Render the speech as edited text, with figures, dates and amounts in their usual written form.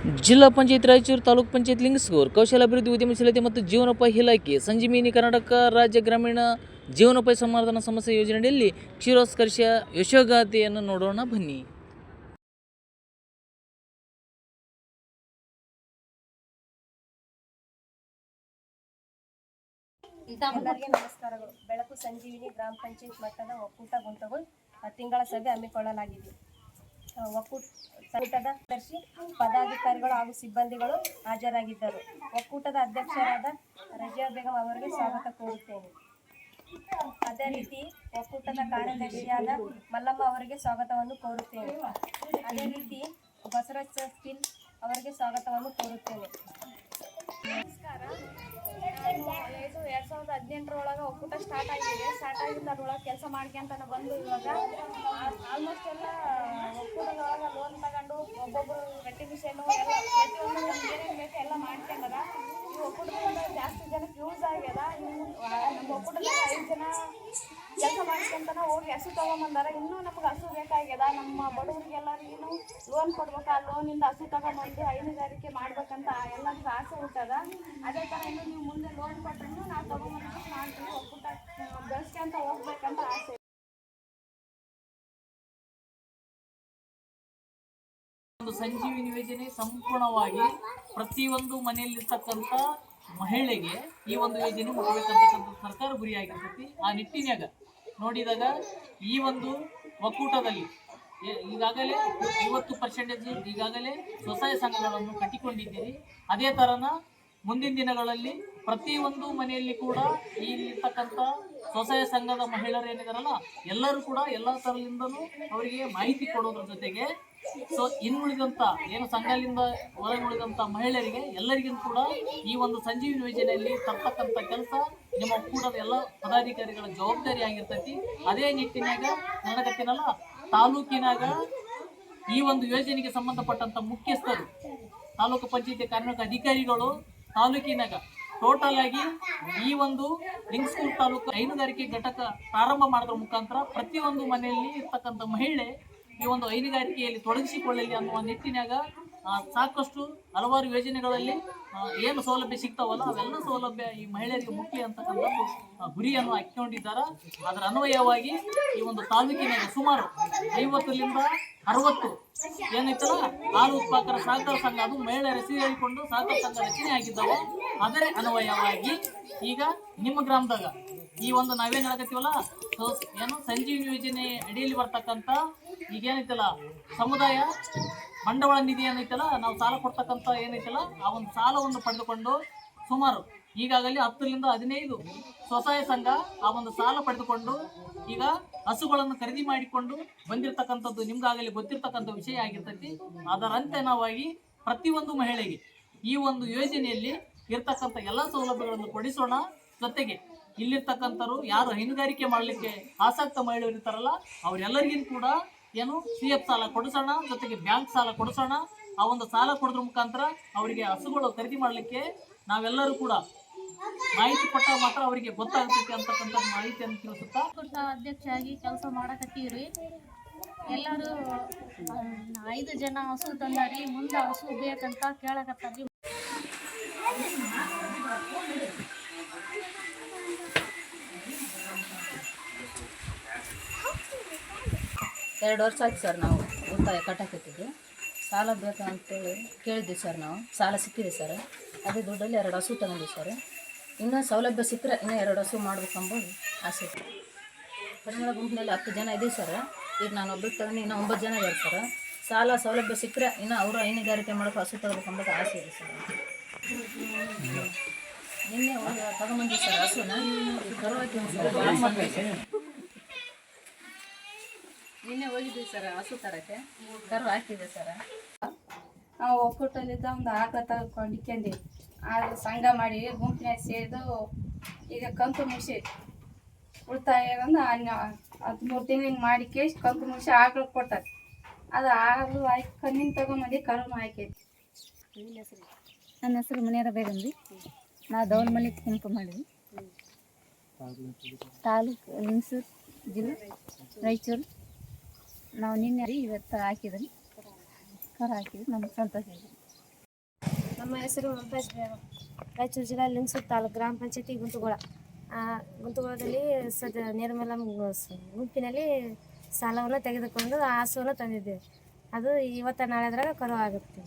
ಜಿಲ್ಲಾ ಪಂಚಾಯತ್ ರಾಯಚೂರು, ತಾಲೂಕು ಪಂಚಾಯತ್ ಲಿಂಗಸ್ಗೂರು, ಕೌಶಲಾಭಿವೃದ್ಧಿ, ಉದ್ಯಮಶೀಲತೆ ಮತ್ತು ಜೀವನೋಪಾಯ ಇಲಾಖೆ, ಸಂಜೀವಿನಿ ಕರ್ನಾಟಕ ರಾಜ್ಯ ಗ್ರಾಮೀಣ ಜೀವನೋಪಾಯ ಸಂವರ್ಧನಾ ಸಮಸ್ಯೆ ಯೋಜನೆಯಲ್ಲಿ ಕ್ಷೀರೋತ್ಕರ್ಷ ಯಶೋಗಾಥೆಯನ್ನು ನೋಡೋಣ ಬನ್ನಿ. ಎಲ್ಲರಿಗೆ ನಮಸ್ಕಾರಗಳು. ಬೆಳಕು ಸಂಜೀವಿನಿ ಗ್ರಾಮ ಪಂಚಾಯತ್ ಮಟ್ಟದ ಒಕ್ಕೂಟ ಗುಂಪುಗಳು ತಿಂಗಳ ಸಭೆ ಹಮ್ಮಿಕೊಳ್ಳಲಾಗಿದೆ. ಒಕ್ಕೂಟದ ದರ್ಶಿ ಪದಾಧಿಕಾರಿಗಳು ಹಾಗೂ ಸಿಬ್ಬಂದಿಗಳು ಹಾಜರಾಗಿದ್ದರು. ಒಕ್ಕೂಟದ ಅಧ್ಯಕ್ಷರಾದ ರಜಿಯಾ ಬೇಗಂ ಅವರಿಗೆ ಸ್ವಾಗತ ಕೋರುತ್ತೇನೆ. ಅದೇ ರೀತಿ ಒಕ್ಕೂಟದ ಕಾರ್ಯದರ್ಶಿಯಾದ ಮಲ್ಲಮ್ಮ ಅವರಿಗೆ ಸ್ವಾಗತವನ್ನು ಕೋರುತ್ತೇನೆ. ಅದೇ ರೀತಿ ಬಸವರಾಜ್ ಸ್ಕಿಲ್ ಅವರಿಗೆ ಸ್ವಾಗತವನ್ನು ಕೋರುತ್ತೇನೆ. ನಮಸ್ಕಾರ. ನಾನು 2018 ಒಕ್ಕೂಟ ಸ್ಟಾರ್ಟ್ ಆಗಿದ್ದು ಅದ್ರೊಳಗೆ ಕೆಲಸ ಮಾಡ್ಕೊಂತ ಬಂದು ಇವಾಗ ಆಲ್ಮೋಸ್ಟ್ ಎಲ್ಲ ಒಕ್ಕೂಟದೊಳಗೆ ಲೋನ್ ತಗೊಂಡು ಒಬ್ಬೊಬ್ಬರು ಗಟ್ಟಿ ಮಿಷನು ಎಲ್ಲ ಪ್ರತಿಯೊಂದು ಏನೇನು ಬೇಕು ಎಲ್ಲ ಮಾಡ್ಕೊಂಡಾರ. ಈ ಒಕ್ಕೂಟದಿಂದ ಜಾಸ್ತಿ ಜನಕ್ಕೆ ಯೂಸ್ ಆಗ್ಯದ. ನಮ್ಮ ಒಕ್ಕೂಟದಾಗ 5 ಜನ ಕೆಲಸ ಮಾಡ್ಕೊಂತನ ಹೋಗಿ ಹಸು ತೊಗೊಂಬಂದಾರ. ಇನ್ನೂ ನಮ್ಗೆ ಹಸು ಬೇಕಾಗ್ಯದ. ನಮ್ಮ ಬಡವರಿಗೆಲ್ಲರಿಗೂ ಲೋನ್ ಕೊಡ್ಬೇಕು. ಆ ಲೋನಿಂದ ಹಸು ತಗೊಂಬಂದು ಹೈನುಗಾರಿಕೆ ಮಾಡ್ಬೇಕಂತ ಎಲ್ಲರಿಗೂ ಆಸೆ ಹುಟ್ಟದ. ಅದೇ ಥರ ಇನ್ನು ನೀವು ಮುಂದೆ ಲೋನ್ ಕೊಟ್ಟರು ನಾವು ತಗೊಂಬಂದು ಮಾಡ್ತೀವಿ. ಒಕ್ಕೂಟ ಬೆಳೆಸ್ಕೊಂತ ಹೋಗ್ಬೇಕಂತ ಆಸೆ. ಸಂಜೀವಿನಿ ಯೋಜನೆ ಸಂಪೂರ್ಣವಾಗಿ ಪ್ರತಿಯೊಂದು ಮನೆಯಲ್ಲಿರ್ತಕ್ಕಂಥ ಮಹಿಳೆಗೆ ಈ ಒಂದು ಯೋಜನೆ ಮುಟ್ಟಬೇಕಂತಕ್ಕಂಥ ಸರ್ಕಾರ ಗುರಿಯಾಗಿರ್ತೈತಿ. ಆ ನಿಟ್ಟಿನಾಗ ನೋಡಿದಾಗ ಈ ಒಂದು ಒಕ್ಕೂಟದಲ್ಲಿ ಈಗಾಗಲೇ 50% ಈಗಾಗಲೇ ಸ್ವಸಹಾಯ ಸಂಘಗಳನ್ನು ಕಟ್ಟಿಕೊಂಡಿದ್ದೀರಿ. ಅದೇ ಥರನ ಮುಂದಿನ ದಿನಗಳಲ್ಲಿ ಪ್ರತಿಯೊಂದು ಮನೆಯಲ್ಲಿ ಕೂಡ ಇರ್ತಕ್ಕಂಥ ಸ್ವಸಹಾಯ ಸಂಘದ ಮಹಿಳೆಯರು ಏನಿದಾರಲ್ಲ ಎಲ್ಲರೂ ಕೂಡ ಎಲ್ಲ ಥರದಿಂದಲೂ ಅವರಿಗೆ ಮಾಹಿತಿ ಕೊಡೋದ್ರ ಜೊತೆಗೆ ಇನ್ನುಳಿದಂಥ ಏನು ಸಂಘದಿಂದ ಹೊರಗುಳಿದಂಥ ಮಹಿಳೆಯರಿಗೆ ಎಲ್ಲರಿಗೂ ಕೂಡ ಈ ಒಂದು ಸಂಜೀವಿನಿ ಯೋಜನೆಯಲ್ಲಿ ತರ್ತಕ್ಕಂಥ ಕೆಲಸ ನಿಮ್ಮ ಒಕ್ಕೂಟದ ಎಲ್ಲ ಪದಾಧಿಕಾರಿಗಳ ಜವಾಬ್ದಾರಿ ಆಗಿರ್ತೈತಿ. ಅದೇ ನಿಟ್ಟಿನಾಗ ನನಗತ್ತಿನಲ್ಲ ತಾಲೂಕಿನಾಗ ಈ ಒಂದು ಯೋಜನೆಗೆ ಸಂಬಂಧಪಟ್ಟಂಥ ಮುಖ್ಯಸ್ಥರು, ತಾಲೂಕು ಪಂಚಾಯತಿ ಕಾರ್ಮಿಕ ಅಧಿಕಾರಿಗಳು ತಾಲೂಕಿನಾಗ ಟೋಟಲ್ ಆಗಿ ಈ ಒಂದು ಲಿಂಗಸ್ಗೂರು ತಾಲೂಕು ಹೈನುಗಾರಿಕೆ ಘಟಕ ಪ್ರಾರಂಭ ಮಾಡೋದ್ರ ಮುಖಾಂತರ ಪ್ರತಿಯೊಂದು ಮನೆಯಲ್ಲಿ ಇರ್ತಕ್ಕಂಥ ಮಹಿಳೆ ಈ ಒಂದು ಹೈನುಗಾರಿಕೆಯಲ್ಲಿ ತೊಡಗಿಸಿಕೊಳ್ಳಲಿ ಅನ್ನುವ ನಿಟ್ಟಿನಾಗ ಸಾಕಷ್ಟು ಹಲವಾರು ಯೋಜನೆಗಳಲ್ಲಿ ಏನು ಸೌಲಭ್ಯ ಸಿಗ್ತಾವಲ್ಲ ಅವೆಲ್ಲ ಸೌಲಭ್ಯ ಈ ಮಹಿಳೆಯರಿಗೆ ಮುಖ್ಯ ಅಂತಕ್ಕಂಥದ್ದು ಗುರಿಯನ್ನು ಹಾಕಿಕೊಂಡಿದ್ದಾರೆ. ಅದರ ಅನ್ವಯವಾಗಿ ಈ ಒಂದು ತಾಲೂಕಿನಾಗ ಸುಮಾರು 50ರಿಂದ 60 ಏನೈತಲ್ಲ ಹಾಲು ಉತ್ಪಾದಕರ ಸಹಕಾರ ಸಂಘ, ಅದು ಮಹಿಳೆಯರ ಸೇರಿಕೊಂಡು ಸಹಕಾರ ಸಂಘ ರಚನೆ ಆಗಿದ್ದಾವೆ. ಅದರ ಅನ್ವಯವಾಗಿ ಈಗ ನಿಮ್ಮ ಗ್ರಾಮದಾಗ ಈ ಒಂದು ನಾವೇನು ಹೇಳಕತ್ತೀವಲ್ಲ ಏನು ಸಂಜೀವಿನಿ ಯೋಜನೆ ಅಡಿಯಲ್ಲಿ ಬರ್ತಕ್ಕಂಥ ಈಗೇನೈತಲ್ಲ ಸಮುದಾಯ ಬಂಡವಾಳ ನಿಧಿ ಏನೈತಲ್ಲ ನಾವು ಸಾಲ ಕೊಡ್ತಕ್ಕಂಥ ಏನೈತಲ್ಲ ಆ ಒಂದು ಸಾಲವನ್ನು ಪಡೆದುಕೊಂಡು ಸುಮಾರು ಈಗಾಗಲೇ 10ರಿಂದ 15 ಸ್ವಸಹಾಯ ಸಂಘ ಆ ಒಂದು ಸಾಲ ಪಡೆದುಕೊಂಡು ಈಗ ಹಸುಗಳನ್ನು ಖರೀದಿ ಮಾಡಿಕೊಂಡು ಬಂದಿರತಕ್ಕಂಥದ್ದು ನಿಮ್ಗಾಗಲೇ ಗೊತ್ತಿರ್ತಕ್ಕಂಥ ವಿಷಯ ಆಗಿರ್ತೈತಿ. ಅದರಂತೆ ನಾವಾಗಿ ಪ್ರತಿಯೊಂದು ಮಹಿಳೆಗೆ ಈ ಒಂದು ಯೋಜನೆಯಲ್ಲಿ ಇರ್ತಕ್ಕಂಥ ಎಲ್ಲ ಸೌಲಭ್ಯಗಳನ್ನು ಕೊಡಿಸೋಣ. ಜೊತೆಗೆ ಇಲ್ಲಿರ್ತಕ್ಕಂಥವ್ರು ಯಾರು ಹೈನುಗಾರಿಕೆ ಮಾಡಲಿಕ್ಕೆ ಆಸಕ್ತ ಮಹಿಳೆಯರು ಇರ್ತಾರಲ್ಲ ಅವರೆಲ್ಲರಿಗೂ ಕೂಡ ಏನು CF ಸಾಲ ಕೊಡಿಸೋಣ, ಜೊತೆಗೆ ಬ್ಯಾಂಕ್ ಸಾಲ ಕೊಡಿಸೋಣ. ಆ ಒಂದು ಸಾಲ ಕೊಡೋದ್ರ ಮುಖಾಂತರ ಅವರಿಗೆ ಹಸುಗಳು ಖರೀದಿ ಮಾಡಲಿಕ್ಕೆ ನಾವೆಲ್ಲರೂ ಕೂಡ ಮಾಹಿತಿ ಕೊಟ್ಟ ಮಾತ್ರ ಅವರಿಗೆ ಗೊತ್ತಾಗ್ತೈತಿ ಅಂತಕ್ಕಂಥ ಮಾಹಿತಿಯನ್ನು ತಿಳಿಸುತ್ತಾ ಅಧ್ಯಕ್ಷರಾಗಿ ಕೆಲಸ ಮಾಡಕತ್ತೀವ್ರಿ. ಎಲ್ಲರೂ 5 ಜನ ಹಸು ತಂದಾರಿ. ಮುಂದೆ ಹಸು ಬೇಕಂತ ಕೇಳಕತ್ತಾರಿ. 2 ವರ್ಷ ಆಯ್ತು ಸರ್. ನಾವು ಉಳಿತಾಯ ಕಟ್ಟಕತ್ತಿದ್ದು ಸಾಲ ಬೇಕಂತೇಳಿ ಕೇಳಿದ್ವಿ ಸರ್. ನಾವು ಸಾಲ ಸಿಕ್ಕಿದೆ ಸರ್. ಅದೇ ದುಡ್ಡಲ್ಲಿ 2 ಹಸು ತಗೊಂಡಿವಿ ಸರ್. ಇನ್ನೂ ಸೌಲಭ್ಯ ಸಿಕ್ಕರೆ ಇನ್ನೂ 2 ಹಸು ಮಾಡ್ಬೇಕಂಬೋದು ಆಸೆ. ಪರಿಮಳ ಗುಂಪಿನಲ್ಲಿ 10 ಜನ ಇದ್ದೀವಿ ಸರ್. ಈಗ ನಾನು ಒಬ್ಬರು ತಗೊಂಡು ಇನ್ನೂ 9 ಜನ ಇದ್ದಾರೆ ಸರ್. ಸಾಲ ಸೌಲಭ್ಯ ಸಿಕ್ಕರೆ ಇನ್ನೂ ಅವರು ಹೈನುಗಾರಿಕೆ ಮಾಡೋಕೆ ಹಸು ತಗೋಬೇಕಂಬೋದು ಆಸೆ ಇದೆ ಸರ್. ನಿನ್ನೆ ತಗೊಂಬಂದಿವಿ ಸರ್ ಹಸುನ. ನಿನ್ನೆ ಹೋಗಿದ್ವಿ ಸರ್ ಹಸು ತರಕ್ಕೆ. ಕರು ಹಾಕಿದೆ ಸರ್. ನಾವು ಒಕ್ಕೂಟಲಿದ್ದ ಒಂದು ಆಕಳ ತಗೊಂಡಿದ್ವಿ. ಆ ಸಂಘ ಮಾಡಿ ಗುಂಪಿನಾಗ ಸೇರಿದು ಈಗ ಕಂತು ಮುಗಿಸಿ ಉಳಿತಾಯ 13 ತಿಂಗಳಿಗೆ ಮಾಡಿ ಕೇಸ್ ಕಂತು ಮುಗಿಸಿ ಆಕಳ ಕೊಟ್ಟಾರೆ. ಅದು ಹಾಲು ಹಾಕಿ ಕಣ್ಣಿನ ತಗೊಂಬಂದು ಕರು ಹಾಕೈತಿ. ನನ್ನ ಹೆಸರು ಮುನಿಯರ ಬೇಗಂ ರೀ. ನಾವು ದೌಲ್ಮಲ್ಲಿ ಗುಂಪು ಮಾಡಿದ್ವಿ. ತಾಲೂಕು ಲಿಂಗಸೂರು, ಜಿಲ್ಲೆ ರಾಯಚೂರು. ನಾವು ನಿನ್ನೆ ಇವತ್ತು ಹಾಕಿದ್ರಿ ಕರು ಹಾಕಿದ್ವಿ. ನಮ್ಗೆ ಸಂತೋಷ ಇದೆ. ನಮ್ಮ ಹೆಸರು ಮಮತಾಜ್ ಬೇಗಂ. ರಾಯಚೂರು ಜಿಲ್ಲಾ ಲಿಂಗಸೂರು ತಾಲೂಕು ಗ್ರಾಮ ಪಂಚಾಯತಿ ಗುಂತುಗೋಳ. ಗುಂತುಗೋಳದಲ್ಲಿ ನಿರ್ಮಲ ಗುಂಪಿನಲ್ಲಿ ಸಾಲವನ್ನು ತೆಗೆದುಕೊಂಡು ಹಸುವನ್ನು ತಂದಿದ್ದೇವೆ. ಅದು ಇವತ್ತು ನಾಳೆದ್ರಾಗ ಕರು ಆಗುತ್ತೆ.